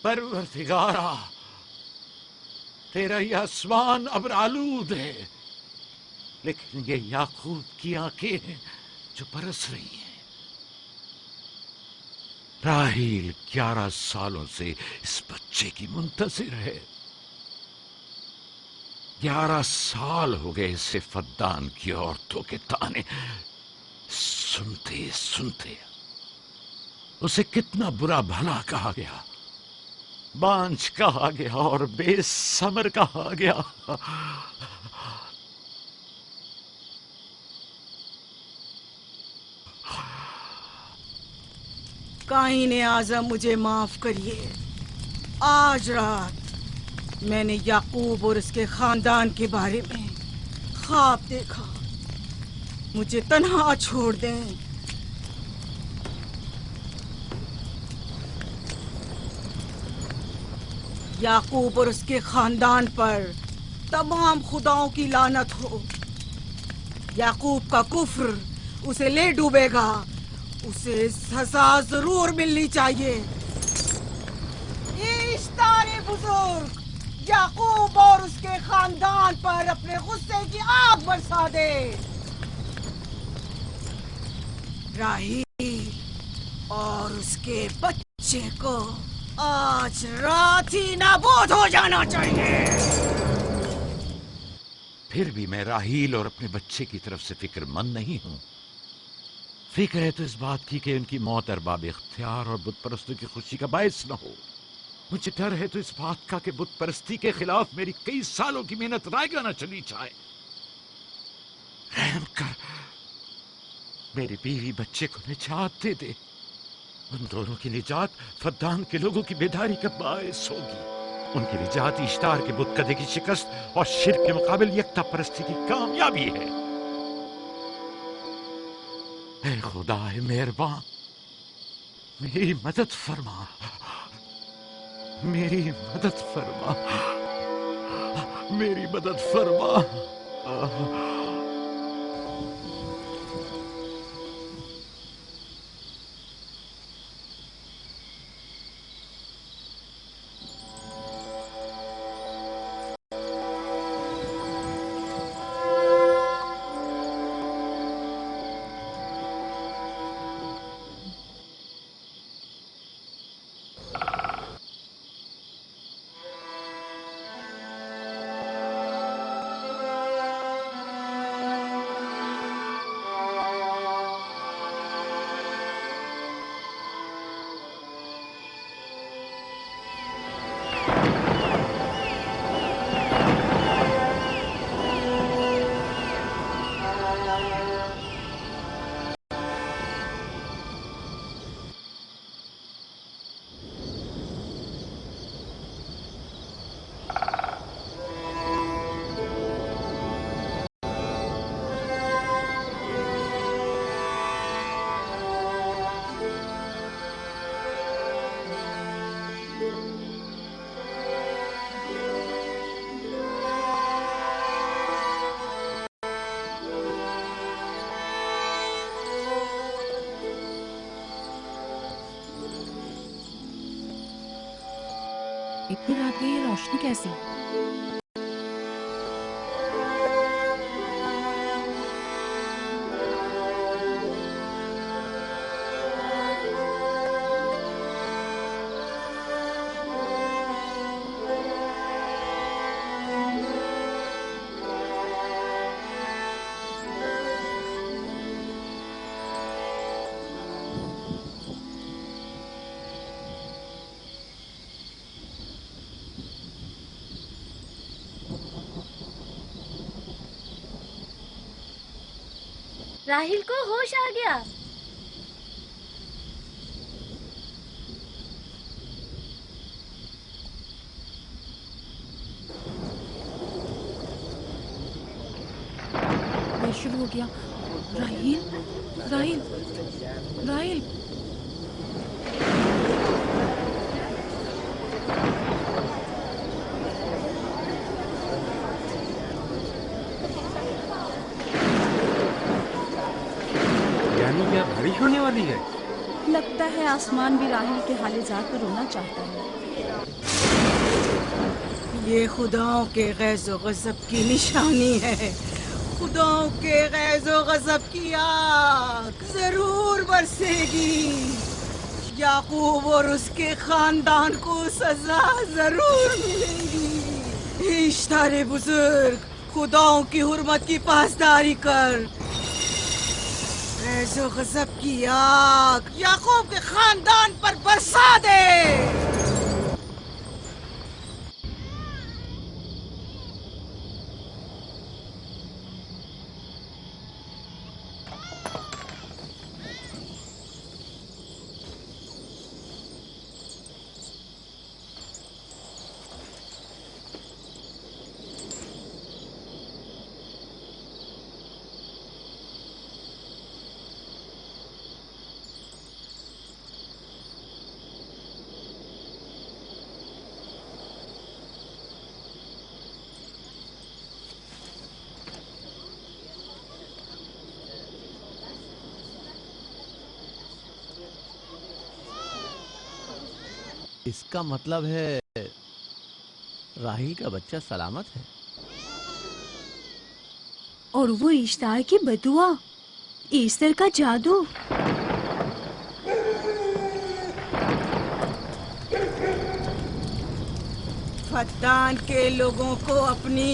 परवरदिगारा, तेरा यह आसमान अब आलूद है, लेकिन ये याकूब की आंखें हैं जो बरस रही हैं। राहील 11 सालों से इस बच्चे की मुंतजिर है। 11 साल हो गए इसे फद्दान की औरतों के ताने सुनते सुनते। उसे कितना बुरा भला कहा गया, बांझ कहा गया और बेसमर कहा गया। काईने आज़म, मुझे माफ करिए। आज रात मैंने याकूब और उसके खानदान के बारे में ख्वाब देखा। मुझे तन्हा छोड़ दें। याकूब और उसके खानदान पर तमाम खुदाओं की लानत हो। याकूब का कुफ्र उसे ले डूबेगा। उसे सजा जरूर मिलनी चाहिए। इश्तारे बुजुर्ग, याकूब और उसके खानदान पर अपने गुस्से की आग बरसा दे। राहील और उसके बच्चे को आज रात ही नाबूद हो जाना चाहिए। फिर भी मैं राहील और अपने बच्चे की तरफ से फिक्रमंद नहीं हूं। फिक्र है तो इस बात की कि उनकी मौत अरबाब इख्तियार और बुत परस्तों की खुशी का बायस न हो। मुझे डर है तो इस बात का कि बुत परस्ती के खिलाफ मेरी कई सालों की मेहनत रायगा न चली जाए। रहम कर, मेरी बीवी बच्चे को निजात दे दे। उन दोनों की निजात फद्दान के लोगों की बेदारी का बायस होगी। उनकी निजात इश्तार के बुत कदे की शिकस्त और शिर्क के मुकाबिल यकता परस्ती की कामयाबी है। ऐ खुदा मेहरबान, मेरी मदद फरमा, मेरी मदद फरमा, मेरी मदद फरमा। इतनी रात गई, ये रोशनी कैसी? राहील को होश आ गया। ये शुरू हो गया। राहील, राहील, राहील। बारिश होने वाली है। लगता है आसमान भी राहील के हाले जाकर रोना चाहता है। ये खुदाओं के गैज़ो गज़ब की निशानी है। खुदाओं के गैज़ो गज़ब की आग जरूर बरसेगी। याकूब और उसके खानदान को सजा जरूर मिलेगी। इश्तारे बुजुर्ग, खुदाओं की हुर्मत की पासदारी कर। गैज़ो गज़ब की आग याकूब के खानदान पर बरसा दे। इसका मतलब है राहील का बच्चा सलामत है। और वो इश्तार की बदुआ, ईस्टर का जादू। फद्दान के लोगों को अपनी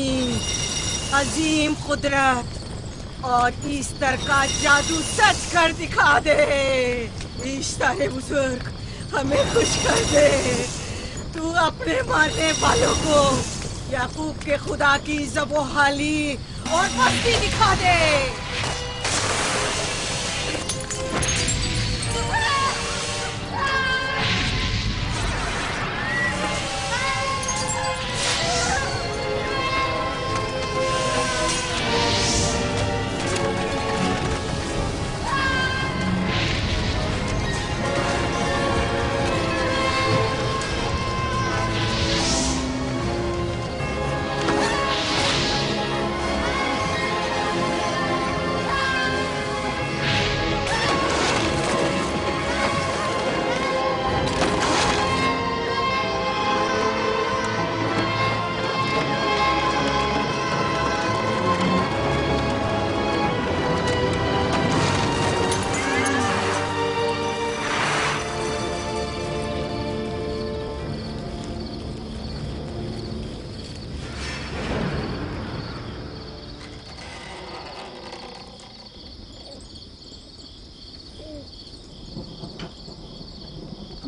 अजीम कुदरत और ईस्टर का जादू सच कर दिखा दे। ईस्टर बुजुर्ग, हमें खुश कर दे। तू अपने मारने वालों को याकूब के खुदा की ज़बोहाली और मस्ती दिखा दे।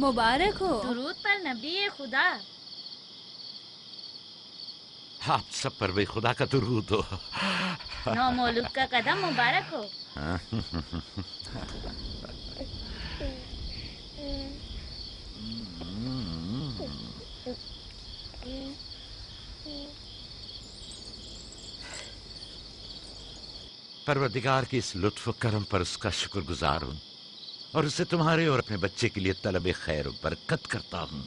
मुबारक हो। दुरूद पर नबी खुदा। आप सब पर भी खुदा का दुरूद हो। नौ मौलूद का कदम मुबारक हो। परवरदिगार की इस लुत्फ करम पर उसका शुक्रगुजार हूँ और उसे तुम्हारे और अपने बच्चे के लिए तलब खैर और बरकत करता हूँ।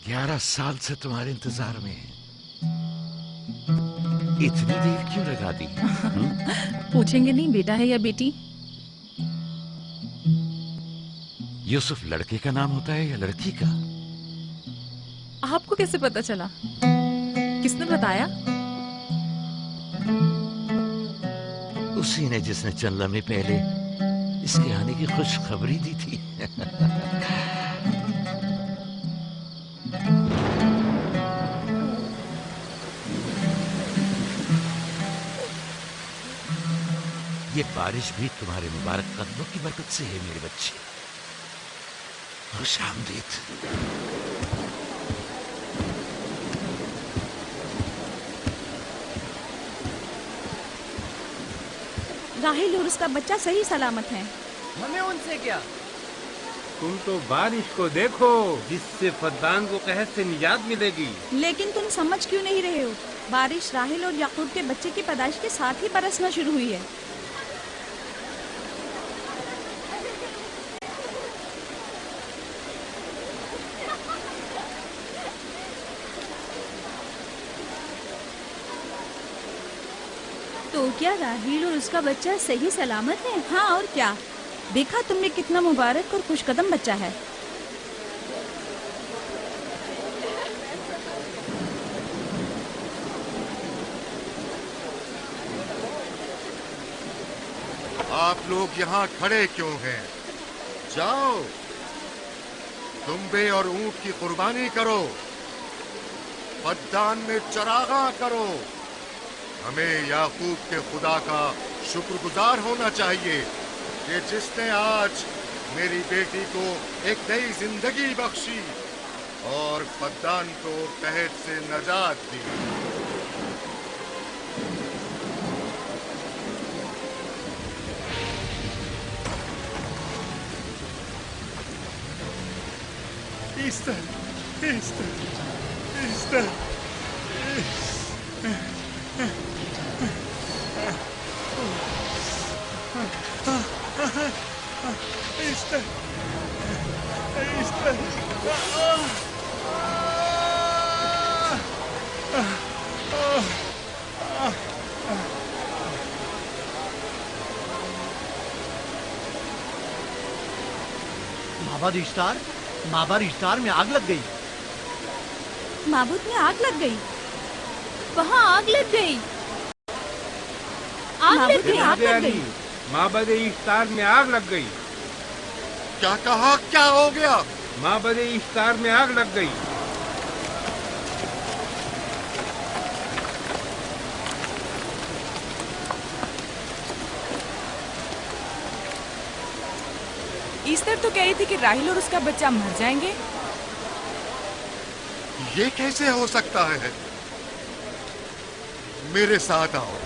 11 साल से तुम्हारे इंतजार में है। इतनी देर क्यों लगा दी? पूछेंगे नहीं बेटा है या बेटी? यूसुफ लड़के का नाम होता है या लड़की का? आपको कैसे पता चला? किसने बताया? उसी ने जिसने चंद लम्हे पहले इसके आने की खुशखबरी दी थी। ये बारिश भी तुम्हारे मुबारक कदमों की बरकत से है मेरे बच्चे। खुशामदीद। राहील और उसका बच्चा सही सलामत है। हमें उनसे क्या? तुम तो बारिश को देखो जिससे फद्दान को कहर से निजात मिलेगी। लेकिन तुम समझ क्यों नहीं रहे हो? बारिश राहील और याकूब के बच्चे की पैदाइश के साथ ही बरसना शुरू हुई है। तो क्या राहील और उसका बच्चा सही सलामत है? हाँ और क्या। देखा तुमने कितना मुबारक और खुशकदम बच्चा है। आप लोग यहाँ खड़े क्यों हैं? जाओ, दुम्बे और ऊंट की कुर्बानी करो, फद्दान में चरागा करो। हमें याकूब के खुदा का शुक्रगुजार होना चाहिए कि जिसने आज मेरी बेटी को एक नई जिंदगी बख्शी और फद्दान को कहत से नजात दी। ईस्टर, ईस्टर, ईस्टर, ईस्टर, ईस्टर, माबाद इश्तार में आग लग गई। माबूद में आग लग गई। वहाँ आग लग गई। आग लग गई, आग लग गई। माबद इफ्तार में आग लग गई। क्या कहा? क्या हो गया? माबद इफ्तार में आग लग गई। ईस्टर तो कह रही थी कि राहिल और उसका बच्चा मर जाएंगे। ये कैसे हो सकता है? मेरे साथ आओ।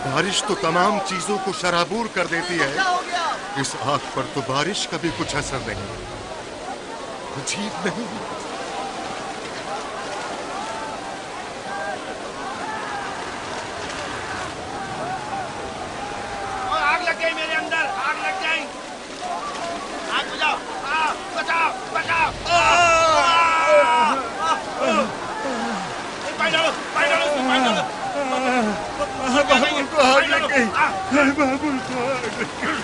बारिश तो तमाम चीजों को शराबूर कर देती है, इस आग पर तो बारिश का भी कुछ असर नहीं। अजीब नहीं? आग लग गई मेरे अंदर, आग लग गई। आग बुझाओ, बचाओ, बचाओ। पानी डालो, पानी डालो, पानी डालो। बाबुल को आग लग गई। बाबुल को आग लग गई।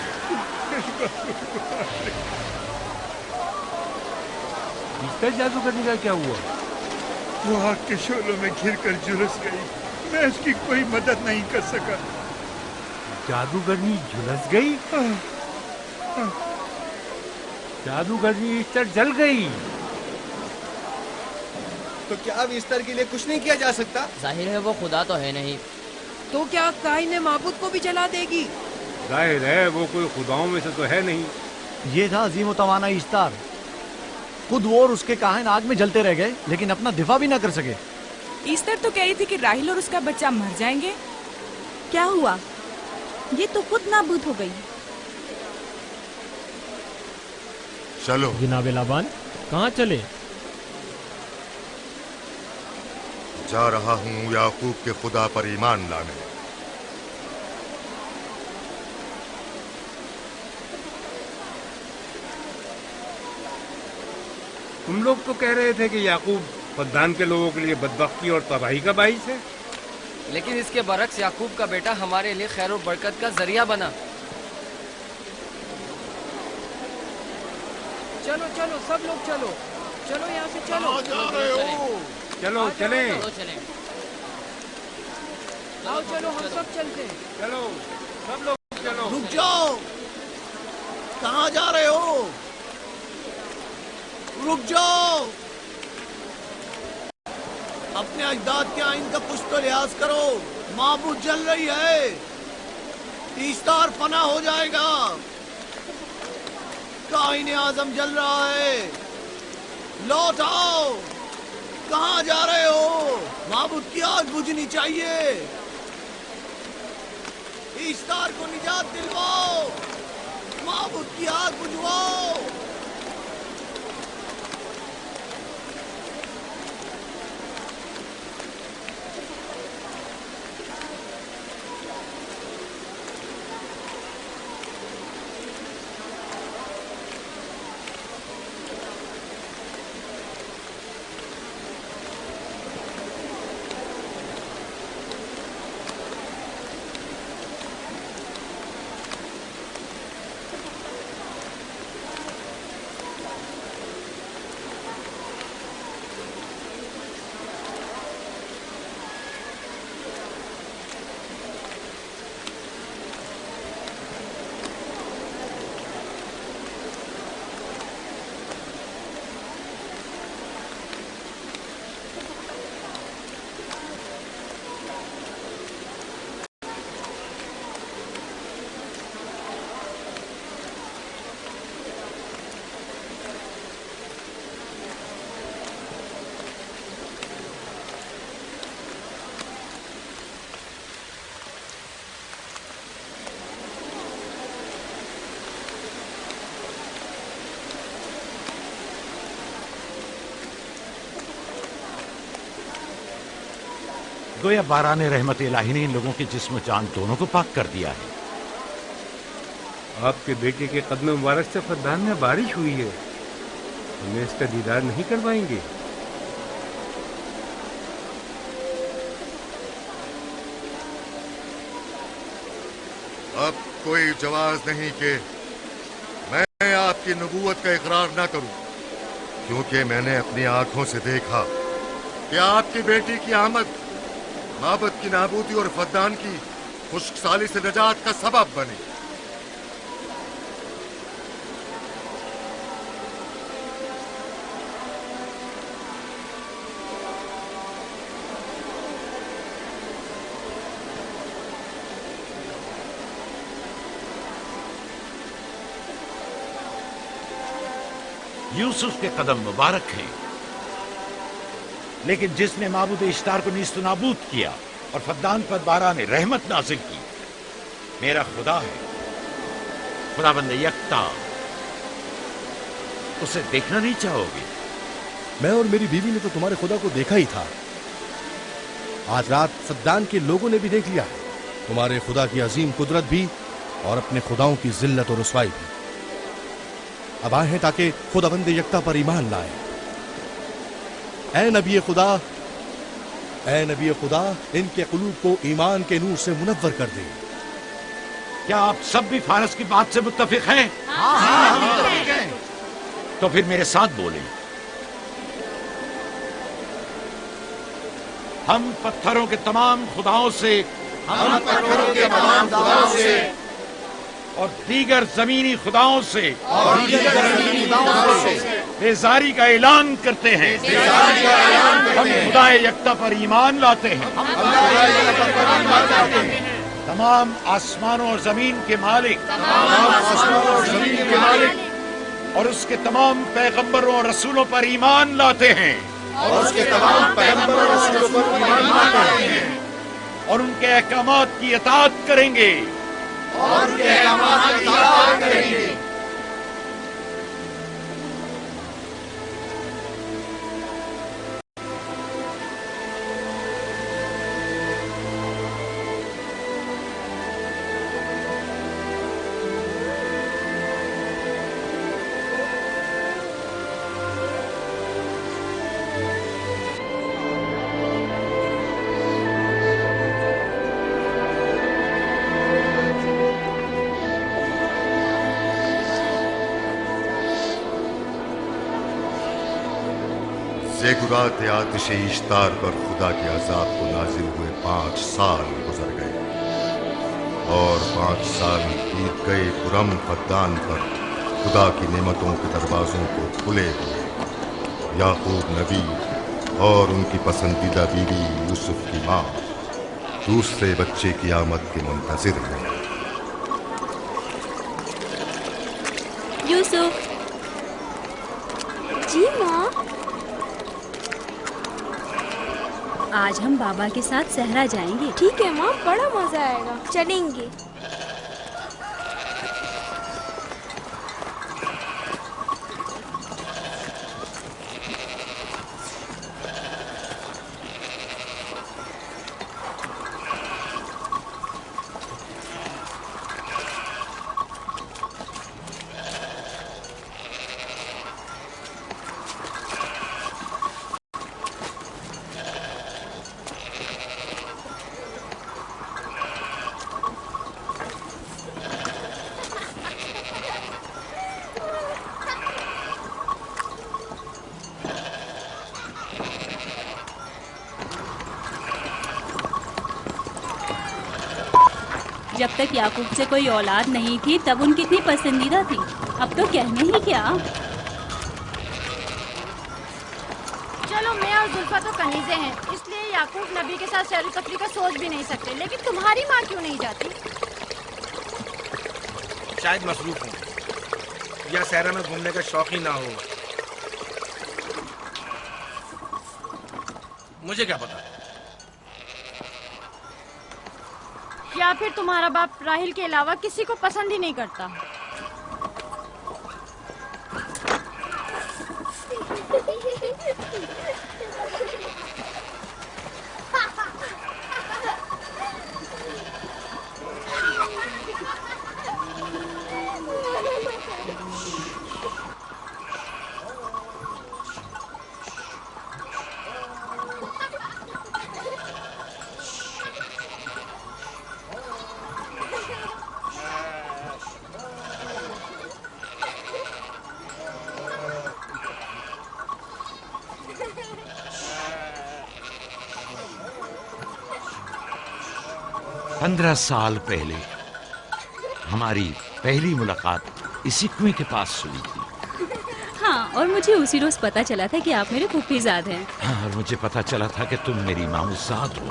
ईस्टर जादूगरनी का क्या हुआ? वो आग के शोलों में घिरकर झुलस गई। मैं उसकी कोई मदद नहीं कर सका। जादूगरनी झुलस गई? जादूगरनी ईस्टर जल गई। तो क्या अब ईस्टर के लिए कुछ नहीं किया जा सकता? जाहिर है वो खुदा तो है नहीं। तो क्या काइन माबूद को भी जला देगी? जाहिर है वो कोई खुदाओं में से तो है नहीं। ये था अजीम व तवाना इश्तार। खुद वो और उसके काहिन आग में जलते रह गए, लेकिन अपना दिफा भी ना कर सके। ईस्टर तो कह रही थी कि राहिल और उसका बच्चा मर जाएंगे। क्या हुआ? ये तो खुद नाबूद हो गई। चलो जनाब लाबान, कहाँ चले? जा रहा हूँ याकूब के खुदा पर ईमान लाने। तुम लोग तो कह रहे थे कि याकूब फद्दान के लोगों के लिए बदबख्ती और तबाही का बाइस है, लेकिन इसके बरक्स याकूब का बेटा हमारे लिए खैर और बरकत का जरिया बना। चलो चलो सब लोग चलो, चलो यहाँ से चलो। चलो चले, आओ चलो हम सब चलते हैं। चलो सब लोग चलो। रुक जाओ, कहाँ जा रहे हो? रुक जाओ, अपने अजदाद के आइन का कुछ तो लिहाज करो। माबूद जल रही है, ईस्तार फना हो जाएगा। काइन आजम जल रहा है, लौट आओ। कहाँ जा रहे हो? माबूद की आग बुझनी चाहिए। ईश्तार को निजात दिलवाओ, माबूद की आग बुझवाओ। गोया बाराने रहमत इलाही ने इन लोगों के जिस्म जान दोनों को पाक कर दिया है। आपके बेटे के कदम मुबारक से फद्दान में बारिश हुई है। हमें इसका दीदार नहीं करवाएंगे? अब कोई जवाज नहीं कि मैं आपकी नबूवत का इकरार ना करूं, क्योंकि मैंने अपनी आंखों से देखा कि आपकी बेटी की आमद माबद की नाबूदी और फद्दान की खुश्कसाली से निजात का सबब बनी। यूसुफ के कदम मुबारक हैं, लेकिन जिसने माबूद इश्तार को नीस्त नाबूद किया और फद्दान पर बाराने रहमत नाजिल की, मेरा खुदा है, खुदाबंद यकता। उसे देखना नहीं चाहोगे? मैं और मेरी बीवी ने तो तुम्हारे खुदा को देखा ही था। आज रात फद्दान के लोगों ने भी देख लिया है, तुम्हारे खुदा की अजीम कुदरत भी और अपने खुदाओं की जिल्लत और रुसवाई भी। अब आए हैं ताकि खुदाबंद यकता पर ईमान लाए। ऐ नबी खुदा, ऐ नबी खुदा, इनके कुलूब को ईमान के नूर से मुनव्वर कर दे। क्या आप सब भी फारस की बात से मुत्तफिक हैं? हाँ, मुत्तफिक हैं। तो फिर मेरे साथ बोले। हम पत्थरों के तमाम खुदाओं से और दीगर जमीनी खुदाओं से बेजारी का ऐलान करते हैं। हम खुदा यकता पर ईमान लाते हैं। तमाम आसमानों और जमीन के मालिक और उसके तमाम पैगंबरों और रसूलों पर ईमान लाते हैं और उनके अहकामात की इताअत करेंगे। ज़ेगुरात आतिश इश्तार पर खुदा के अजाब को नाजिल हुए 5 साल गुजर गए और 5 साल बीत गए पुरम फद्दान पर खुदा की नेमतों के दरवाजों को खुले हुए। याकूब नबी और उनकी पसंदीदा बीवी यूसुफ की माँ दूसरे बच्चे की आमद के मुंतजिर हैं। यूसुफ जी माँ, आज हम बाबा के साथ सहरा जाएंगे। ठीक है माँ, बड़ा मजा आएगा, चलेंगे। जब तक याकूब से कोई औलाद नहीं थी तब उनकी इतनी पसंदीदा थी, अब तो कहने ही क्या। चलो मैं और जुल्फा तो कनीजे हैं, इसलिए याकूब नबी के साथ सैर तफरी का सोच भी नहीं सकते, लेकिन तुम्हारी माँ क्यों नहीं जाती? शायद मसरूफ हूँ या सहरा में घूमने का शौक ही ना हो, मुझे क्या पता। या फिर तुम्हारा बाप राहिल के अलावा किसी को पसंद ही नहीं करता। पंद्रह साल पहले हमारी पहली मुलाकात इसी कुएं के पास हुई थी। हाँ, और मुझे उसी रोज पता चला था कि आप मेरे फूफीजाद हैं। हाँ, और मुझे पता चला था कि तुम मेरी मामूजाद हो।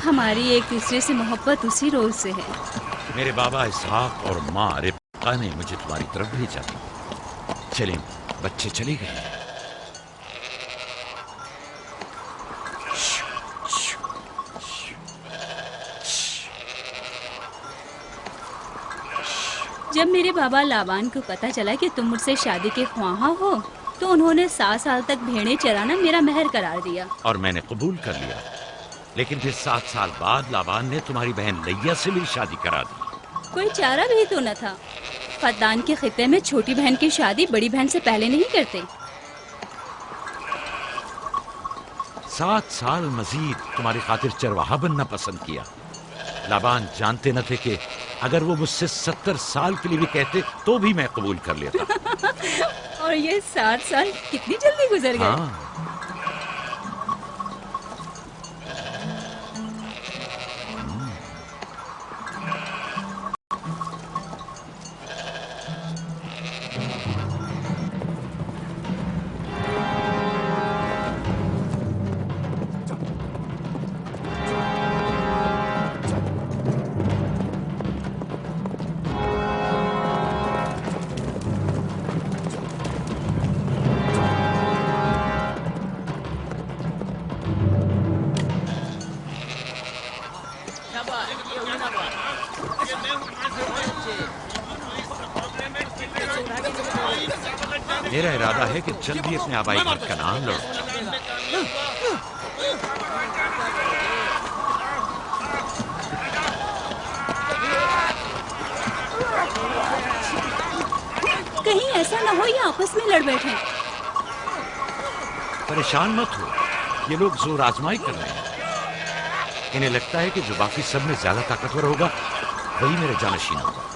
हमारी एक दूसरे से मोहब्बत उसी रोज से है। मेरे बाबा इसहाक और माँ रिबका ने मुझे तुम्हारी तरफ भेजा था। चलें, बच्चे चले गए। जब मेरे बाबा लाबान को पता चला कि तुम मुझसे शादी के ख्वाहा हो, तो उन्होंने 7 साल तक भेड़ें चराना मेरा महर करार दिया। और मैंने कबूल कर लिया। लेकिन फिर 7 साल बाद लाबान ने तुम्हारी बहन लैया से मेरी शादी करा दी। कोई चारा भी तो न था। फद्दान के खित्ते में छोटी बहन की शादी बड़ी बहन से पहले नहीं करते। 7 साल मजीद तुम्हारी खातिर चरवाहा बनना पसंद किया। लाबान जानते न थे कि अगर वो मुझसे 70 साल के लिए भी कहते तो भी मैं कबूल कर लेता। और ये 7 साल कितनी जल्दी गुजर गए। हाँ। मेरा इरादा है कि जल्द ही अपने आबाई घर का नाम लौट। कहीं ऐसा न हो ये आपस में लड़ बैठे। परेशान मत हो, ये लोग जोर आजमाई कर रहे हैं। इन्हें लगता है कि जो बाकी सब में ज्यादा ताकतवर होगा वही मेरे जानशीन होगा।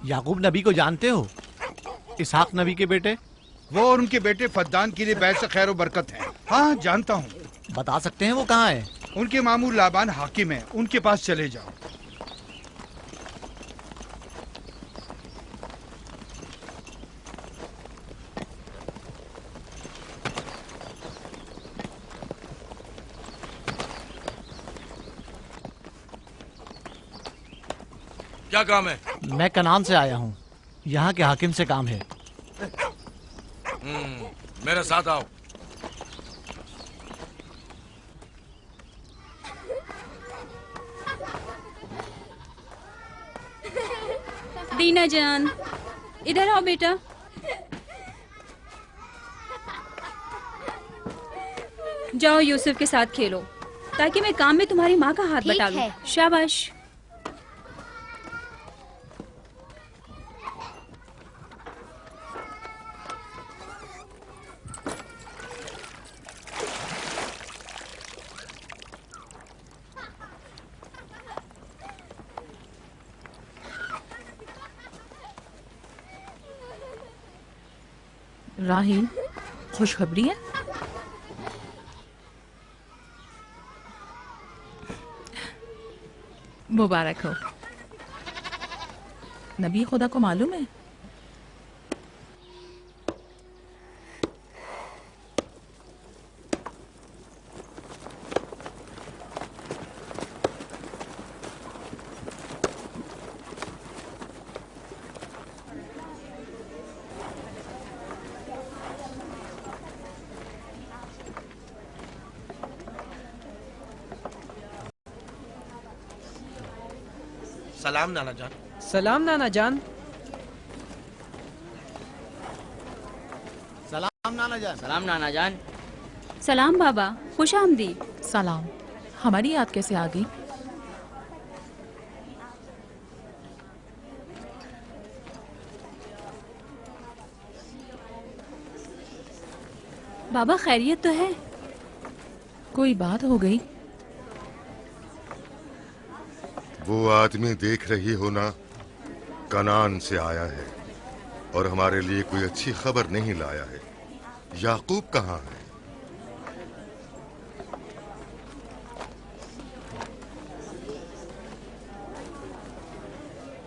याकूब नबी को जानते हो? इसहाक नबी के बेटे। वो और उनके बेटे फद्दान के लिए बैस खैर व बरकत है। हाँ जानता हूँ। बता सकते हैं वो कहाँ है? उनके मामू लाबान हाकिम है, उनके पास चले जाओ। क्या काम है? मैं कनान से आया हूँ, यहाँ के हाकिम से काम है। मेरे साथ आओ। दीना जान, इधर आओ बेटा। जाओ यूसुफ के साथ खेलो, ताकि मैं काम में तुम्हारी माँ का हाथ बटा लूं। शाबाश। राहील, खुशखबरी है? मुबारक हो। नबी खुदा को मालूम है? सलाम नाना जान। सलाम नाना जान। सलाम नाना जान। सलाम नाना जान। सलाम बाबा, खुश आमदीद। सलाम। हमारी याद कैसे आ गई? बाबा खैरियत तो है? कोई बात हो गई? वो आदमी देख रही हो ना, कनान से आया है और हमारे लिए कोई अच्छी खबर नहीं लाया है। याकूब कहाँ है?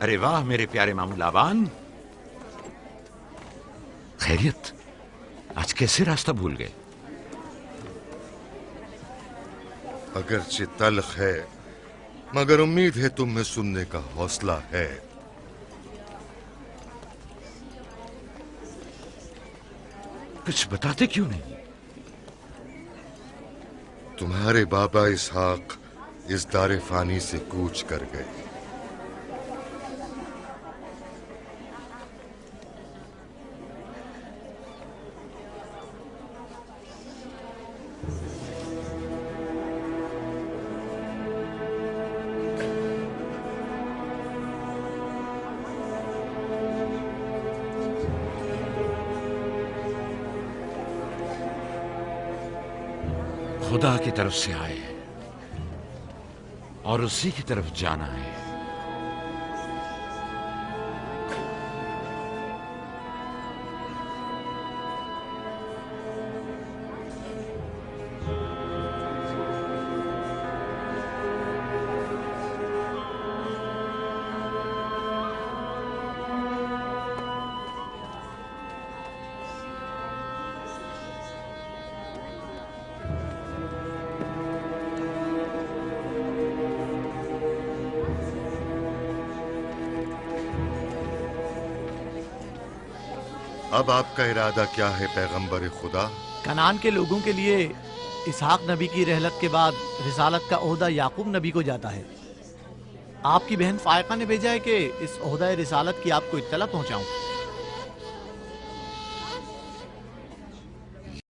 अरे वाह मेरे प्यारे मामू लाबान, खैरियत? आज कैसे रास्ता भूल गए? अगरचे तल्ख है, मगर उम्मीद है तुम में सुनने का हौसला है। कुछ बताते क्यों नहीं? तुम्हारे बाबा इसहाक इस दारे फानी से कूच कर गए। खुदा की तरफ से आए हैं और उसी की तरफ जाना है। अब आपका इरादा क्या है पैगंबर खुदा? कनान के लोगों के लिए इसहाक नबी की रहलत के बाद रिसालत का ओहदा याकूब नबी को जाता है। आपकी बहन फायका ने भेजा है कि इस ओहदा रिसालत की आपको इत्तला पहुंचाऊं।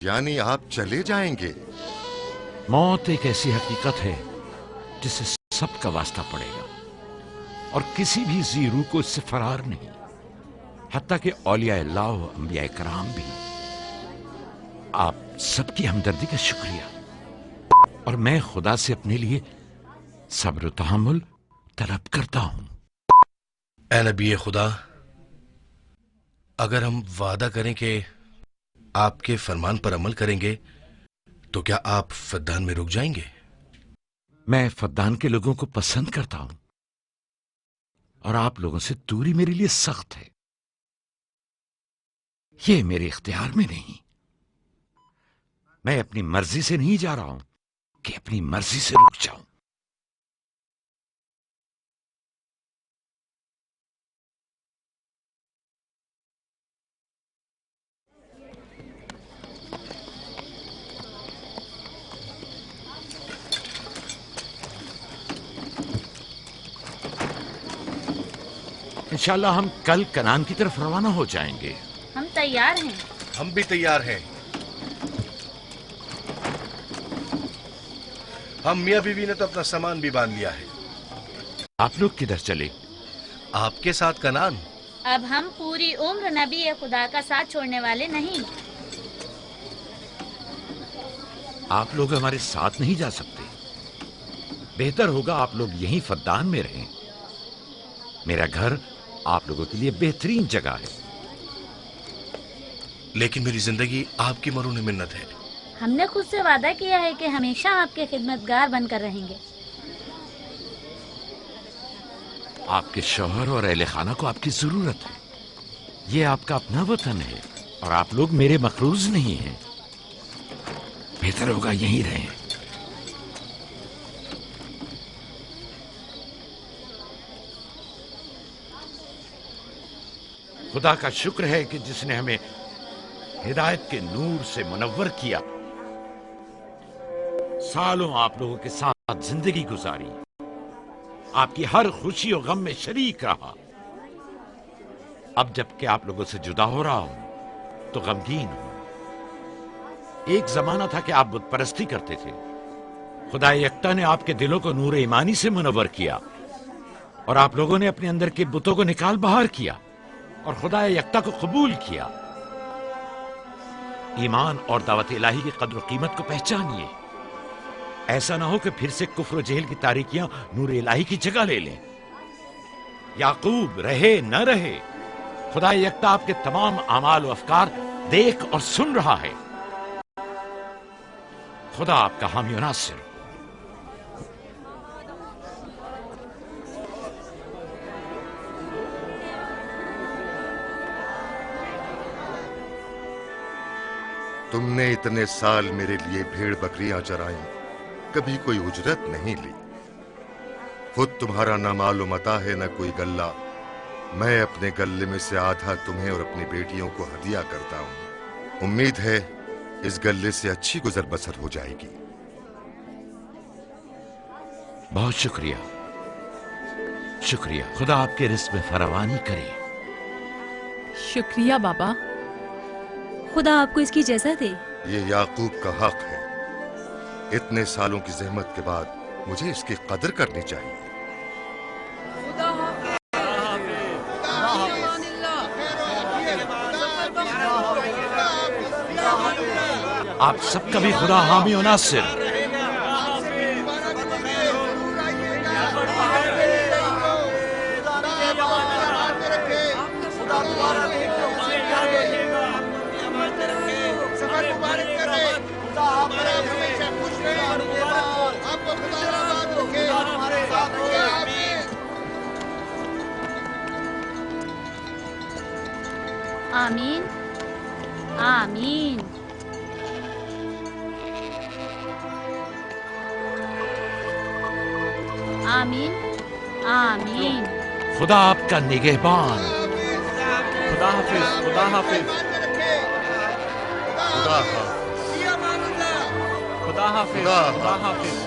यानी आप चले जाएंगे? मौत एक ऐसी हकीकत है जिससे सबका वास्ता पड़ेगा और किसी भी जी रूह को इससे फरार नहीं, हत्ता कि औलिया अल्लाह व अंबिया कराम भी। आप सबकी हमदर्दी का शुक्रिया और मैं खुदा से अपने लिए सब्र तहम्मुल तलब करता हूं। ऐ नबी खुदा, अगर हम वादा करें कि आपके फरमान पर अमल करेंगे तो क्या आप फद्दान में रुक जाएंगे? मैं फद्दान के लोगों को पसंद करता हूं और आप लोगों से दूरी मेरे लिए सख्त है। ये मेरे इख्तियार में नहीं। मैं अपनी मर्जी से नहीं जा रहा हूं कि अपनी मर्जी से रुक जाऊं। इंशाल्लाह हम कल कनान की तरफ रवाना हो जाएंगे। हम तैयार हैं। हम भी तैयार हैं। हम मियां बीवी ने तो अपना सामान भी बांध लिया है। आप लोग किधर चले? आपके साथ कनान। अब हम पूरी उम्र नबी खुदा का साथ छोड़ने वाले नहीं। आप लोग हमारे साथ नहीं जा सकते। बेहतर होगा आप लोग यहीं फद्दान में रहें। मेरा घर आप लोगों के लिए बेहतरीन जगह है। लेकिन मेरी जिंदगी आपकी मरून मिन्नत है। हमने खुद से वादा किया है कि हमेशा आपके खिदमतगार बनकर रहेंगे। आपके शौहर और अहले खाना को आपकी जरूरत है। ये आपका अपना वतन है और आप लोग मेरे मखरूज नहीं हैं। बेहतर होगा यहीं रहें। खुदा का शुक्र है कि जिसने हमें हिदायत के नूर से मुनव्वर किया। सालों आप लोगों के साथ जिंदगी गुजारी, आपकी हर खुशी और गम में शरीक रहा। अब जबकि आप लोगों से जुदा हो रहा हूं तो गमगीन हूं। एक जमाना था कि आप बुत परस्ती करते थे। खुदा यकता ने आपके दिलों को नूर ईमानी से मुनव्वर किया और आप लोगों ने अपने अंदर के बुतों को निकाल बाहर किया और खुदा यकता को कबूल किया। ईमान और दावत इलाही की कद्र कीमत को पहचानिए। ऐसा ना हो कि फिर से कुफ्र और जहल की तारीकियां नूर इलाही की जगह ले लें। याकूब रहे न रहे, खुदा यकता आपके तमाम अमाल और अफकार देख और सुन रहा है। खुदा आपका हामी और नासिर। तुमने इतने साल मेरे लिए भेड़ बकरियां चराई, कभी कोई उजरत नहीं ली। खुद तुम्हारा ना मालूम अता है, ना कोई गल्ला। मैं अपने गल्ले में से आधा तुम्हें और अपनी बेटियों को हदिया करता हूं। उम्मीद है इस गल्ले से अच्छी गुजर बसर हो जाएगी। बहुत शुक्रिया, शुक्रिया। खुदा आपके रिस्क में फरावानी करे। शुक्रिया बाबा। खुदा आपको इसकी जज़ा दे। ये याकूब का हक है। इतने सालों की जहमत के बाद मुझे इसकी कदर करनी चाहिए। आप सबका भी खुदा हामी और नासिर। आमीन आमीन। आमीन आमीन। खुदा आपका निगहबान। खुदा हाफिज, खुदा हाफिज, खुदा हाफिज, खुदा हाफिज, खुदा हाफिज।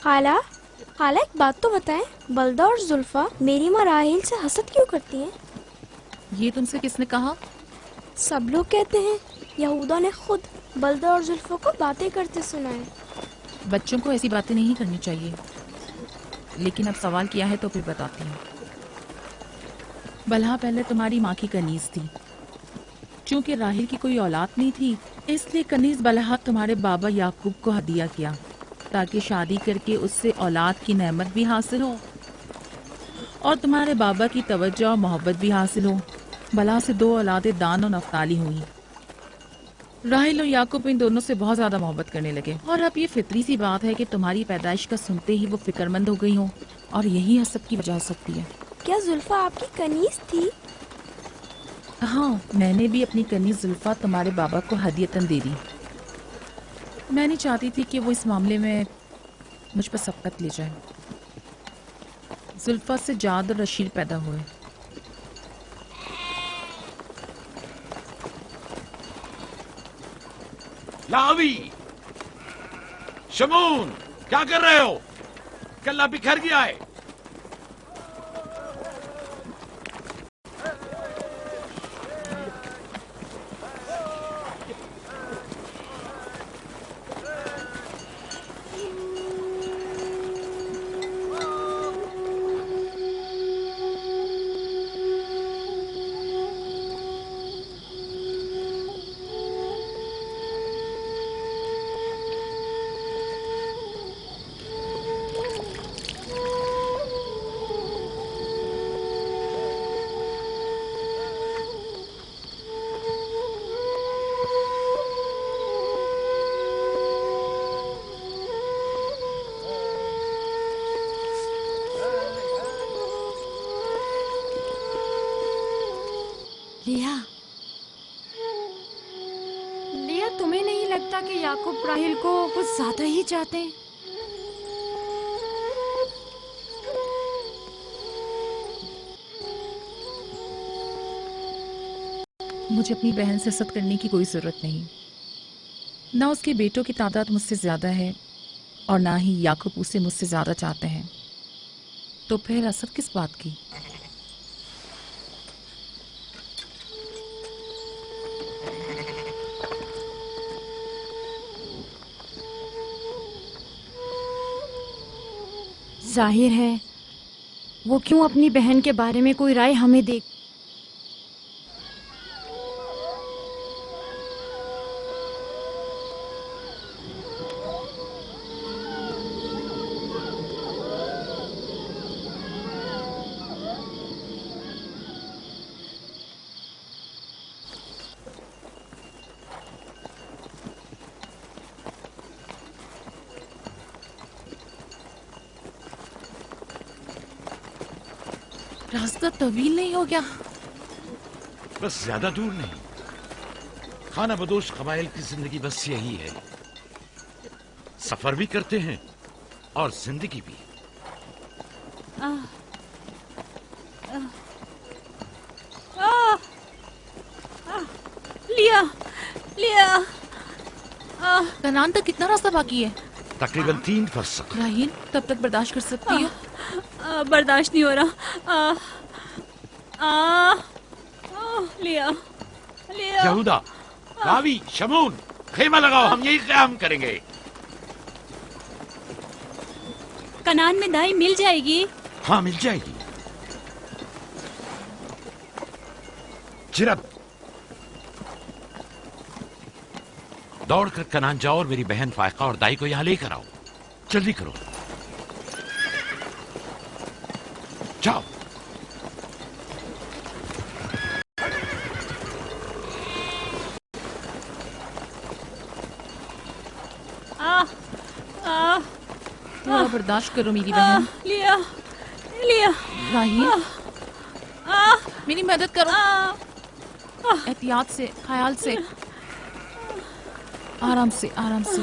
खाला, खाला एक बात तो बताएं, बलदा और जुल्फा मेरी माँ राहिल से हसद क्यों करती हैं? ये तुमसे किसने कहा? सब लोग कहते हैं, यहूदा ने खुद बलदा और जुल्फा को बातें करते सुना है। बच्चों को ऐसी बातें नहीं करनी चाहिए, लेकिन अब सवाल किया है तो फिर बताती हूँ। बलहा पहले तुम्हारी माँ की कनीज थी। चूंकि राहिल की कोई औलाद नहीं थी, इसलिए कनीज बलहा तुम्हारे बाबा याकूब को हदिया किया, ताकि शादी करके उससे औलाद की नेमत भी हासिल हो और तुम्हारे बाबा की तवज्जो और मोहब्बत भी हासिल हो। बलहा से 2 औलादें दान और नफ्ताली हुई। राहिल और याकूब इन दोनों से बहुत ज्यादा मोहब्बत करने लगे, और अब ये फितरी सी बात है कि तुम्हारी पैदाइश का सुनते ही वो फिक्रमंद हो गई हो, और यही हसद की वजह हो सकती है। क्या जुल्फा आपकी कनीज थी? हाँ, मैंने भी अपनी कनीज जुल्फा तुम्हारे बाबा को हदियतन दे दी। मैं नहीं चाहती थी कि वो इस मामले में मुझ पर सबकत ले जाए। जुल्फा से जाद और रशीद पैदा हुए। लावी, शमून, क्या कर रहे हो? कल्ला बिखर गया है। लिया, तुम्हें नहीं लगता कि याकूब राहिल को कुछ ज्यादा ही चाहते हैं? मुझे अपनी बहन से हसद करने की कोई जरूरत नहीं। ना उसके बेटों की तादाद मुझसे ज्यादा है और ना ही याकूब उसे मुझसे ज्यादा चाहते हैं, तो फिर हसद किस बात की? जाहिर है वो क्यों अपनी बहन के बारे में कोई राय हमें दे। रास्ता तवील नहीं हो गया? बस ज्यादा दूर नहीं। खाना बदोश कबाइल की जिंदगी बस यही है, सफर भी करते हैं और जिंदगी भी। लिया, लिया। कनान तक कितना रास्ता बाकी है? तकरीबन 3 फरसख। राहील, तब तक बर्दाश्त कर सकती हो? बर्दाश्त नहीं हो रहा। लिया, लिया। यहूदा, लावी, शमून, खेमा लगाओ, हम यही क़याम करेंगे। कनान में दाई मिल जाएगी? हाँ, मिल जाएगी। चिरब, दौड़कर कनान जाओ और मेरी बहन फायका और दाई को यहां लेकर आओ। जल्दी करो, जाओ। थोड़ा बर्दाश्त करो मेरी बहन। लिया, लिया। राहील, मेरी मदद करो। एहतियात से, ख्याल से, आराम से, आराम से।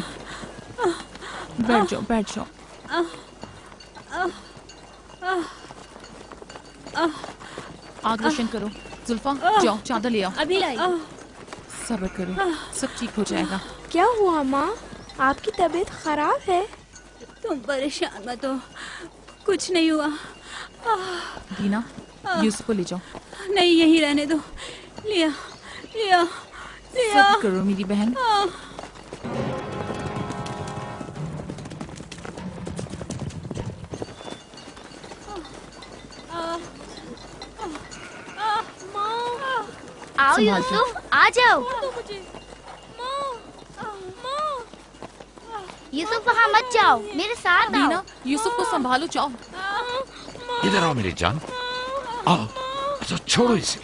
बैठ जाओ, बैठ जाओ। आग रोशन करो। जुल्फा, जाओ चादर ले आओ। अभी लाई। सब्र करो, सब ठीक हो जाएगा। क्या हुआ माँ? आपकी तबीयत खराब है? तुम परेशान मत हो, कुछ नहीं हुआ। दीना, यूसुफ को ले जाओ। नहीं, यहीं रहने दो। लिया लिया लिया। सब्र करो मेरी बहन। आओ यूसुफ, आ जाओ। यूसुफ वहाँ मत जाओ, मेरे साथ आओ। दीना, यूसुफ को संभालो, जाओ। इधर आओ मेरी जान, आओ। अच्छा छोड़ो इसे।